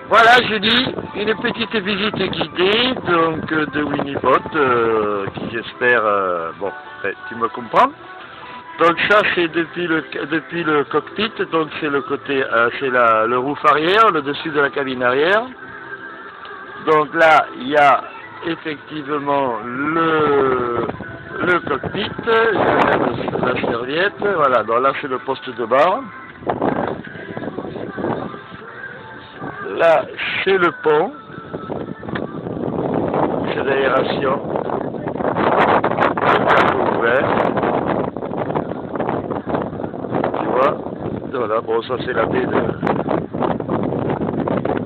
Voilà, Julie, une petite visite guidée donc de Winnipot, qui j'espère, bon, tu me comprends. Donc ça c'est depuis le cockpit, donc c'est le côté, c'est le roof arrière, le dessus de la cabine arrière. Donc là il y a effectivement le cockpit, je vais mettre la serviette, voilà, donc là c'est le poste de barre. Là c'est le pont, c'est l'aération, ouvert. Voilà, bon ça c'est la baie de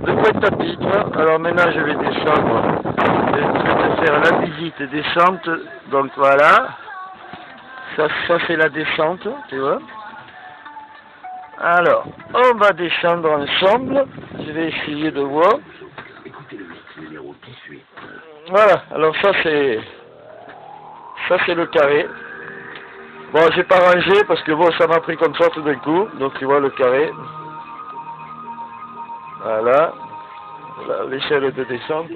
Pointe-à-Pitre. Alors maintenant je vais descendre, je vais te faire la visite descente, donc voilà, ça c'est la descente, tu vois. Alors, on va descendre ensemble, je vais essayer de voir. Voilà, alors ça c'est le carré. Bon, j'ai pas rangé parce que bon, ça m'a pris comme ça tout d'un coup. Donc tu vois le carré. Voilà. L'échelle de descente.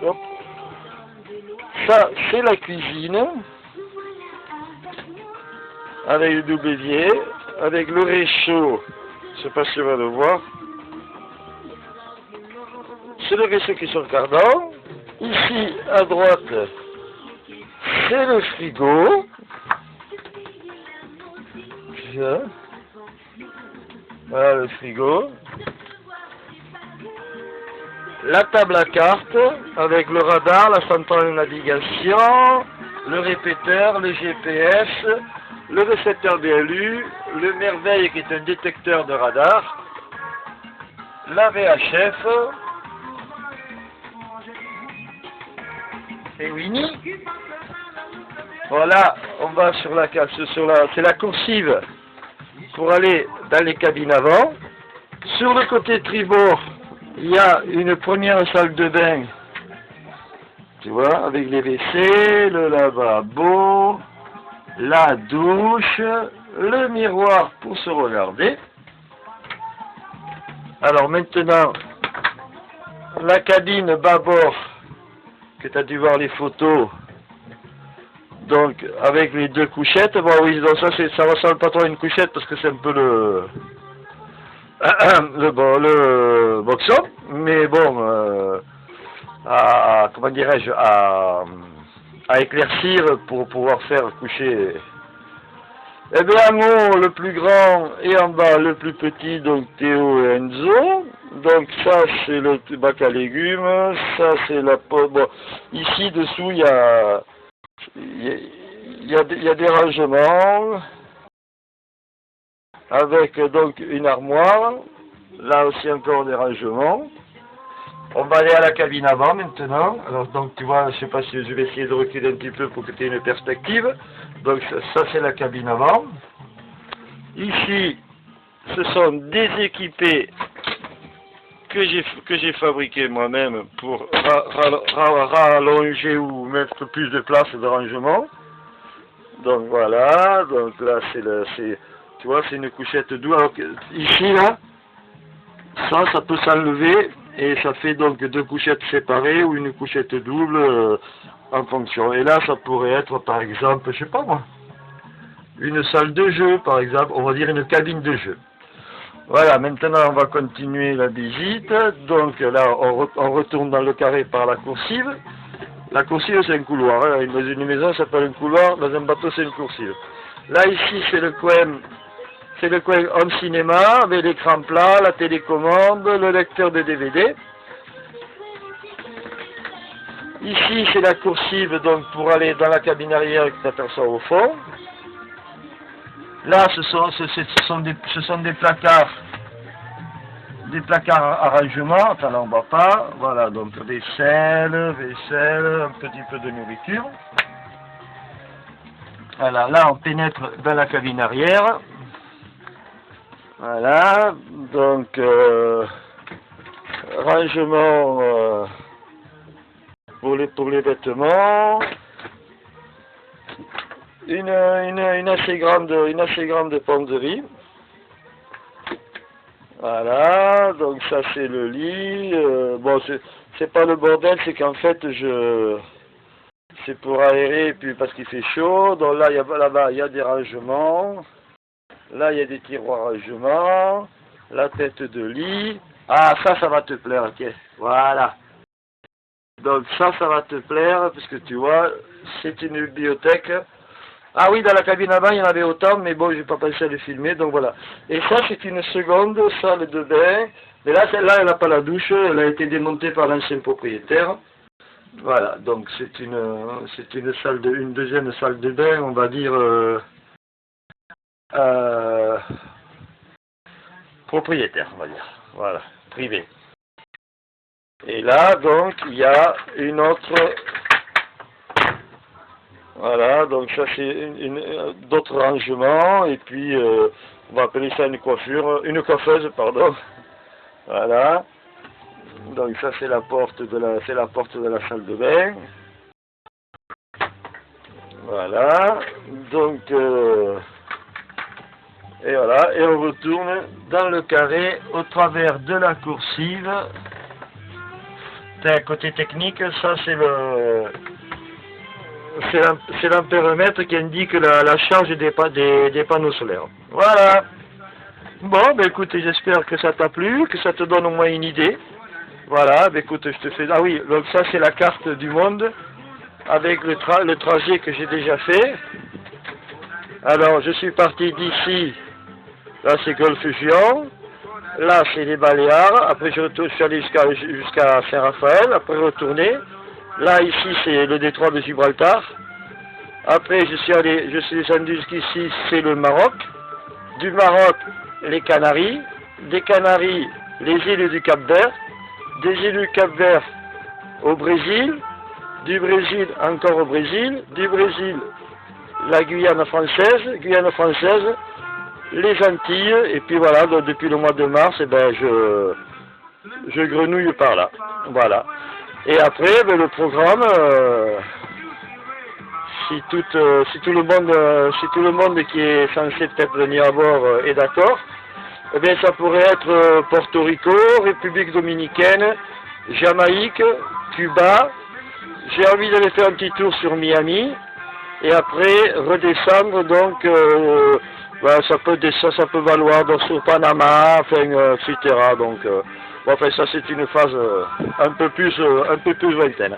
Hop. Ça, c'est la cuisine. Avec le double évier. Avec le réchaud. Je sais pas si tu vas le voir. C'est le réchaud qui est sur le cardan. Ici, à droite, c'est le frigo. Voilà le frigo. La table à cartes avec le radar, la centrale de navigation, le répéteur, le GPS, le récepteur BLU, le Merveille qui est un détecteur de radar, la VHF, et Winnie. Voilà, on va sur c'est la coursive pour aller dans les cabines avant. Sur le côté tribord, il y a une première salle de bain, tu vois, avec les WC, le lavabo, la douche, le miroir pour se regarder. Alors maintenant, la cabine bâbord, que tu as dû voir les photos, donc avec les deux couchettes. Bon oui, donc ça ressemble pas trop à une couchette parce que c'est un peu le box-up, mais bon, comment dirais-je, à éclaircir pour pouvoir faire coucher. Eh bien, Amon, le plus grand, et en bas, le plus petit, donc Théo et Enzo. Donc ça, c'est le bac à légumes, ça, c'est la pomme. Bon, ici, dessous, il y a des rangements, avec donc une armoire, là aussi encore des rangements. On va aller à la cabine avant maintenant. Alors donc tu vois, je sais pas si je vais essayer de reculer un petit peu pour que tu aies une perspective. Donc ça c'est la cabine avant. Ici, ce sont des équipés que j'ai fabriqués moi-même pour rallonger ou mettre plus de place de rangement. Donc voilà, donc là tu vois, c'est une couchette double. Alors ici là, ça peut s'enlever et ça fait donc deux couchettes séparées ou une couchette double en fonction. Et là, ça pourrait être par exemple, je sais pas moi, une salle de jeu par exemple, on va dire une cabine de jeu. Voilà, maintenant on va continuer la visite. Donc là, on retourne dans le carré par la coursive. La coursive, c'est un couloir. Hein. Dans une maison, ça s'appelle un couloir. Dans un bateau, c'est une coursive. Là, ici, c'est le coin home cinéma avec l'écran plat, la télécommande, le lecteur de DVD. Ici, c'est la coursive donc pour aller dans la cabine arrière que tu aperçois au fond. Là, ce sont des placards à rangement. Enfin, là, on ne voit pas. Voilà, donc vaisselle, un petit peu de nourriture. Voilà, là, on pénètre dans la cabine arrière. Voilà, donc rangement pour les vêtements. une assez grande pomme de riz. Voilà, donc ça c'est le lit. Bon, c'est pas le bordel, c'est qu'en fait c'est pour aérer, puis parce qu'il fait chaud. Donc là, là-bas, il y a des rangements. Là, il y a des tiroirs rangements. La tête de lit. Ah, ça va te plaire, ok. Voilà. Donc ça va te plaire, parce que tu vois, c'est une bibliothèque. Ah oui, dans la cabine avant, il y en avait autant, mais bon, j'ai pas pensé à le filmer, donc voilà. Et ça, c'est une seconde salle de bain. Mais là, celle-là, elle n'a pas la douche, elle a été démontée par l'ancien propriétaire. Voilà, donc c'est une deuxième salle de bain, on va dire, propriétaire, on va dire. Voilà, privé. Et là, donc, il y a une autre. Voilà, donc ça c'est d'autres rangements, et puis on va appeler ça une coiffeuse, pardon. Voilà. Donc ça c'est la porte de la salle de bain. Voilà. Donc et voilà, et on retourne dans le carré au travers de la coursive. Côté technique, ça c'est l'ampéromètre qui indique la charge des panneaux solaires. Voilà. Bon, ben écoute, j'espère que ça t'a plu, que ça te donne au moins une idée. Voilà, ben écoute, je te fais. Ah oui, donc ça c'est la carte du monde avec le trajet que j'ai déjà fait. Alors, je suis parti d'ici. Là, c'est Golfe-Juan. Là, c'est les Baléares. Après, je suis allé jusqu'à Saint-Raphaël. Après, retourner. Là, ici, c'est le détroit de Gibraltar. Après, je suis descendu jusqu'ici, c'est le Maroc. Du Maroc, les Canaries. Des Canaries, les îles du Cap-Vert. Des îles du Cap-Vert au Brésil. Du Brésil, encore au Brésil. Du Brésil, la Guyane française. Les Antilles. Et puis voilà, donc, depuis le mois de mars, eh ben, je grenouille par là. Voilà. Et après, ben, le programme, si tout le monde qui est censé peut-être venir à bord est d'accord, eh bien, ça pourrait être Porto Rico, République dominicaine, Jamaïque, Cuba. J'ai envie d'aller faire un petit tour sur Miami, et après redescendre, donc ben, ça peut valoir donc, sur Panama, enfin, etc. Donc, bon, enfin, ça c'est une phase un peu plus lointaine.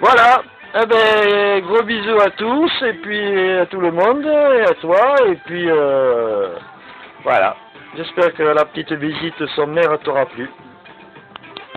Voilà. Eh ben, gros bisous à tous, et puis à tout le monde, et à toi, et puis voilà. J'espère que la petite visite sommaire t'aura plu.